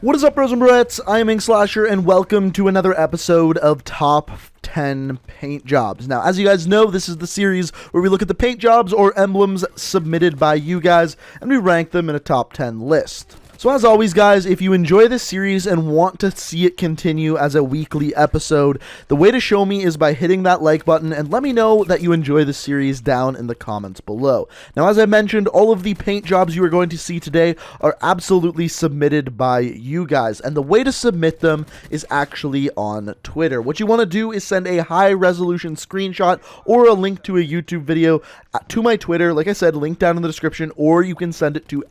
What is up, bros and broettes? I am Inkslasher, and welcome to another episode of Top 10 Paint Jobs. Now, as you guys know, this is the series where we look at the paint jobs or emblems submitted by you guys, and we rank them in a top 10 list. So as always, guys, if you enjoy this series and want to see it continue as a weekly episode, the way to show me is by hitting that like button and let me know that you enjoy the series down in the comments below. Now, as I mentioned, all of the paint jobs you are going to see today are absolutely submitted by you guys, and the way to submit them is actually on Twitter. What you want to do is send a high-resolution screenshot or a link to a YouTube video to my Twitter, like I said, link down in the description, or you can send it to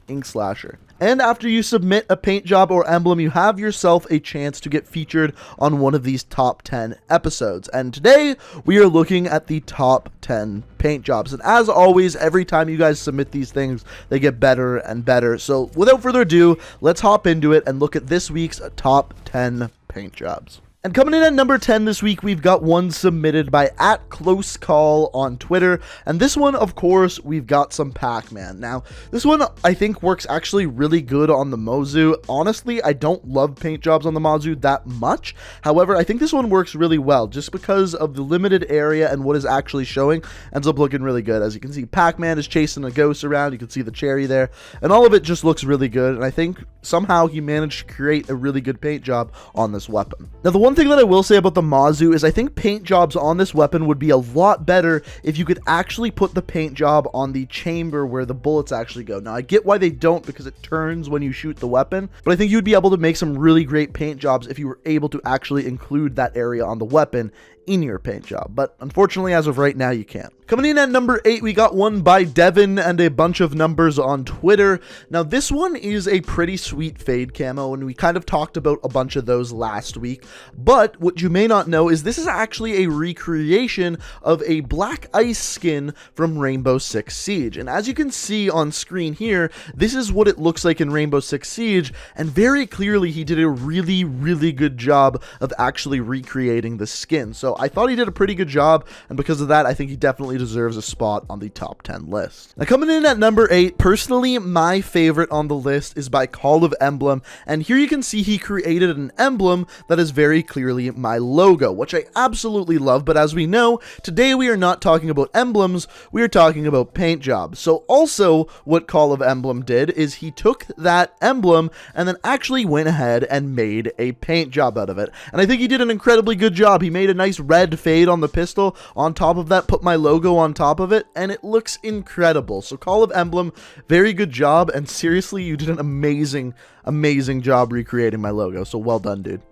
@Inkslasher. And after you submit a paint job or emblem, you have yourself a chance to get featured on one of these top 10 episodes. And today, we are looking at the top 10 paint jobs. And as always, every time you guys submit these things, they get better and better. So without further ado, let's hop into it and look at this week's top 10 paint jobs. And coming in at number 10 this week, we've got one submitted by @CloseCall on Twitter. And this one, of course, we've got some Pac-Man. Now, this one I think works actually really good on the Mozu. Honestly, I don't love paint jobs on the Mozu that much. However, I think this one works really well just because of the limited area and what is actually showing. Ends up looking really good. As you can see, Pac-Man is chasing a ghost around. You can see the cherry there. And all of it just looks really good. And I think somehow he managed to create a really good paint job on this weapon. Now, the one thing that I will say about the Mozu is I think paint jobs on this weapon would be a lot better if you could actually put the paint job on the chamber where the bullets actually go. Now, I get why they don't because it turns when you shoot the weapon, but I think you'd be able to make some really great paint jobs if you were able to actually include that area on the weapon in your paint job, but unfortunately as of right now you can't. Coming in at number 8, we got one by Devin and a bunch of numbers on Twitter. Now this one is a pretty sweet fade camo, and we kind of talked about a bunch of those last week, but what you may not know is this is actually a recreation of a black ice skin from Rainbow Six Siege. And as you can see on screen here, this is what it looks like in Rainbow Six Siege, and very clearly he did a really good job of actually recreating the skin. So I thought he did a pretty good job, and because of that, I think he definitely deserves a spot on the top 10 list. Now, coming in at number 8, personally, my favorite on the list is by Call of Emblem, and here you can see he created an emblem that is very clearly my logo, which I absolutely love, but as we know, today we are not talking about emblems, we are talking about paint jobs. So also, what Call of Emblem did is he took that emblem and then actually went ahead and made a paint job out of it, and I think he did an incredibly good job. He made a nice red fade on the pistol. On top of that, put my logo on top of it, and it looks incredible. So Call of Emblem, very good job, and seriously, you did an amazing job recreating my logo, so well done, dude.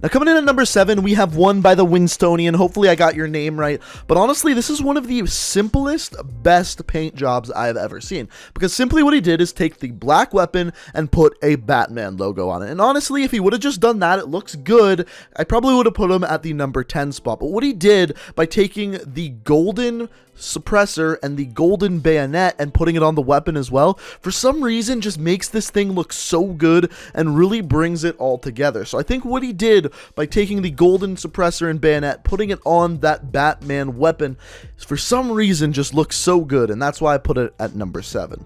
Now, coming in at number 7, we have one by the Winstonian. Hopefully I got your name right, but honestly, this is one of the simplest, best paint jobs I've ever seen, because simply what he did is take the black weapon and put a Batman logo on it. And honestly, if he would have just done that, it looks good. I probably would have put him at the number 10 spot, but what he did by taking the golden suppressor and the golden bayonet and putting it on the weapon as well, for some reason just makes this thing look so good and really brings it all together. So I think what he did by taking the golden suppressor and bayonet, putting it on that Batman weapon, for some reason just looks so good, and that's why I put it at number 7.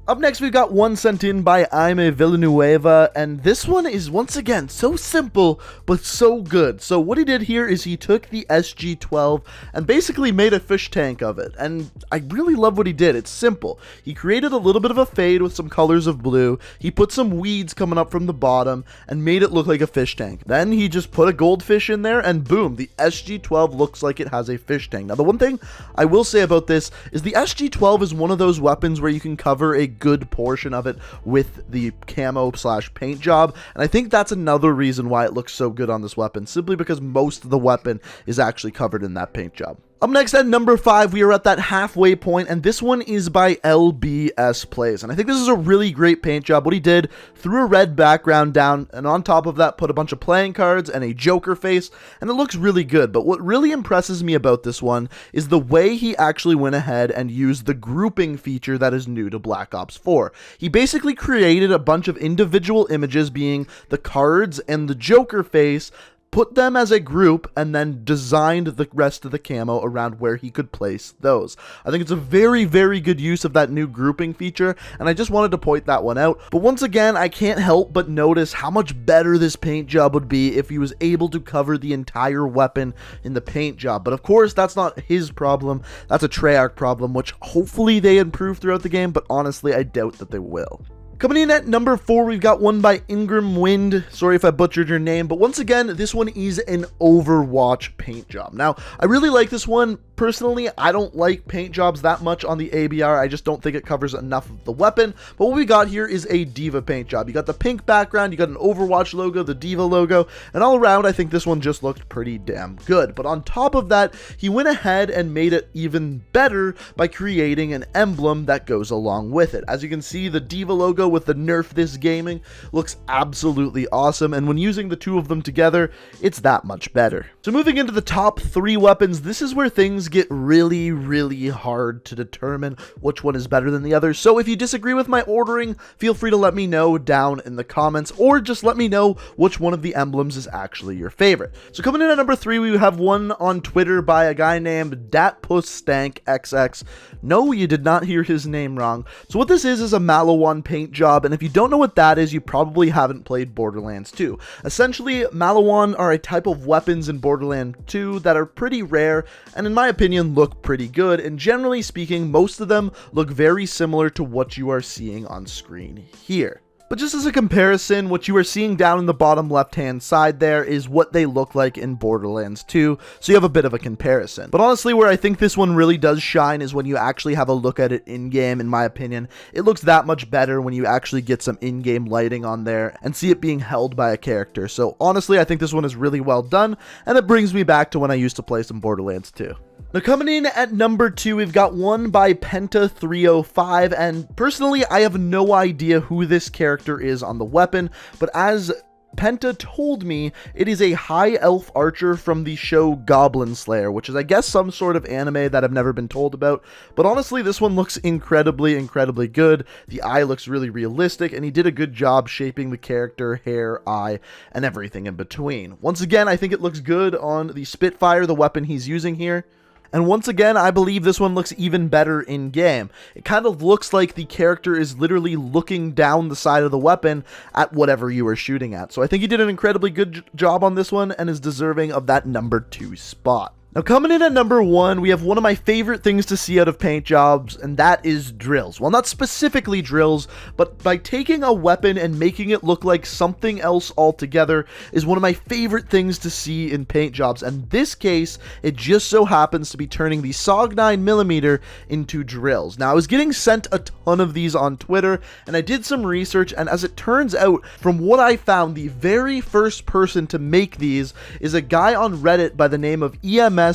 Up next, we've got one sent in by I'm a Villanueva, and this one is once again so simple but so good. So what he did here is he took the SG-12 and basically made a fish tank of it, and I really love what he did. It's simple. He created a little bit of a fade with some colors of blue, he put some weeds coming up from the bottom and made it look like a fish tank. Then he just put a goldfish in there, and boom, the SG-12 looks like it has a fish tank. Now, the one thing I will say about this is the SG-12 is one of those weapons where you can cover a good portion of it with the camo / paint job, and I think that's another reason why it looks so good on this weapon, simply because most of the weapon is actually covered in that paint job. Up next at number 5, we are at that halfway point, and this one is by LBS Plays, and I think this is a really great paint job. What he did, threw a red background down, and on top of that put a bunch of playing cards and a Joker face, and it looks really good. But what really impresses me about this one is the way he actually went ahead and used the grouping feature that is new to Black Ops 4. He basically created a bunch of individual images, being the cards and the Joker face, put them as a group, and then designed the rest of the camo around where he could place those. I think it's a very, very good use of that new grouping feature, and I just wanted to point that one out. But once again, I can't help but notice how much better this paint job would be if he was able to cover the entire weapon in the paint job. But of course, that's not his problem. That's a Treyarch problem, which hopefully they improve throughout the game, but honestly, I doubt that they will. Coming in at number 4, we've got one by Ingram Wind. Sorry if I butchered your name, but once again, this one is an Overwatch paint job. Now, I really like this one. Personally, I don't like paint jobs that much on the ABR. I just don't think it covers enough of the weapon. But what we got here is a D.Va paint job. You got the pink background, you got an Overwatch logo, the D.Va logo, and all around, I think this one just looked pretty damn good. But on top of that, he went ahead and made it even better by creating an emblem that goes along with it. As you can see, the D.Va logo with the Nerf This Gaming looks absolutely awesome, and when using the two of them together, it's that much better. So moving into the top 3 weapons, this is where things get really, really hard to determine which one is better than the other. So if you disagree with my ordering, feel free to let me know down in the comments, or just let me know which one of the emblems is actually your favorite. So coming in at number 3, we have one on Twitter by a guy named DatPussStankXX. No, you did not hear his name wrong. So what this is a Maliwan paint job, and if you don't know what that is, you probably haven't played Borderlands 2. Essentially, Maliwan are a type of weapons in Borderlands 2 that are pretty rare, and in my opinion, look pretty good, and generally speaking, most of them look very similar to what you are seeing on screen here. But just as a comparison, what you are seeing down in the bottom left-hand side there is what they look like in Borderlands 2, so you have a bit of a comparison. But honestly, where I think this one really does shine is when you actually have a look at it in-game, in my opinion. It looks that much better when you actually get some in-game lighting on there and see it being held by a character. So honestly, I think this one is really well done, and it brings me back to when I used to play some Borderlands 2. Now coming in at number 2, we've got one by Penta305, and personally, I have no idea who this character is on the weapon, but as Penta told me, it is a high elf archer from the show Goblin Slayer, which is, I guess, some sort of anime that I've never been told about. But honestly, this one looks incredibly, incredibly good. The eye looks really realistic, and he did a good job shaping the character, hair, eye, and everything in between. Once again, I think it looks good on the Spitfire, the weapon he's using here. And once again, I believe this one looks even better in-game. It kind of looks like the character is literally looking down the side of the weapon at whatever you are shooting at. So I think he did an incredibly good job on this one and is deserving of that number 2 spot. Now coming in at number 1, we have one of my favorite things to see out of paint jobs, and that is drills. Well, not specifically drills, but by taking a weapon and making it look like something else altogether is one of my favorite things to see in paint jobs. And in this case, it just so happens to be turning the SOG 9mm into drills. Now, I was getting sent a ton of these on Twitter, and I did some research, and as it turns out, from what I found, the very first person to make these is a guy on Reddit by the name of EMS4U4.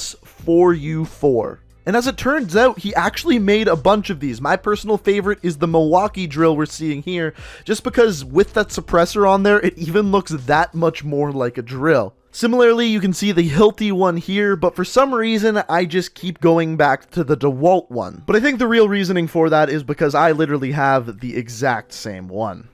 And as it turns out, he actually made a bunch of these. My personal favorite is the Milwaukee drill we're seeing here, just because with that suppressor on there, it even looks that much more like a drill. Similarly, you can see the Hilti one here, but for some reason, I just keep going back to the DeWalt one. But I think the real reasoning for that is because I literally have the exact same one.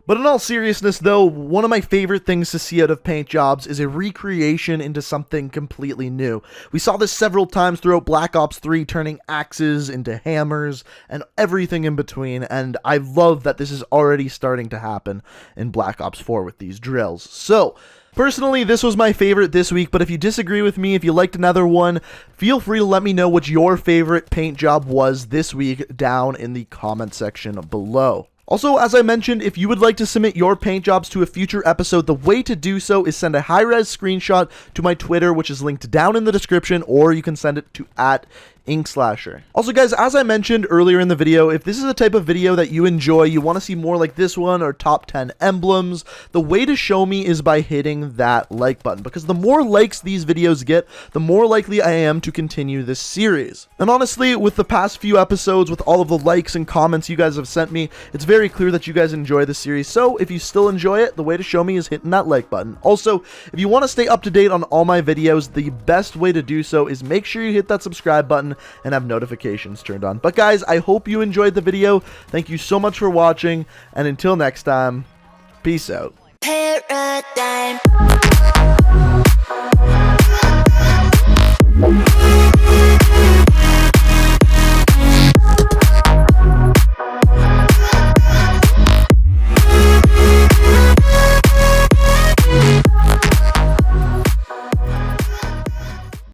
But in all seriousness though, one of my favorite things to see out of paint jobs is a recreation into something completely new. We saw this several times throughout Black Ops 3, turning axes into hammers and everything in between, and I love that this is already starting to happen in Black Ops 4 with these drills. So, personally, this was my favorite this week, but if you disagree with me, if you liked another one, feel free to let me know what your favorite paint job was this week down in the comment section below. Also, as I mentioned, if you would like to submit your paint jobs to a future episode, the way to do so is send a high-res screenshot to my Twitter, which is linked down in the description, or you can send it to @Inkslasher. Also guys, as I mentioned earlier in the video, if this is the type of video that you enjoy, you want to see more like this one or top 10 emblems, the way to show me is by hitting that like button, because the more likes these videos get, the more likely I am to continue this series. And honestly, with the past few episodes, with all of the likes and comments you guys have sent me, it's very clear that you guys enjoy this series. So if you still enjoy it, the way to show me is hitting that like button. Also, if you want to stay up to date on all my videos, the best way to do so is make sure you hit that subscribe button and have notifications turned on. But guys, I hope you enjoyed the video. Thank you so much for watching, and until next time, peace out. Paradigm.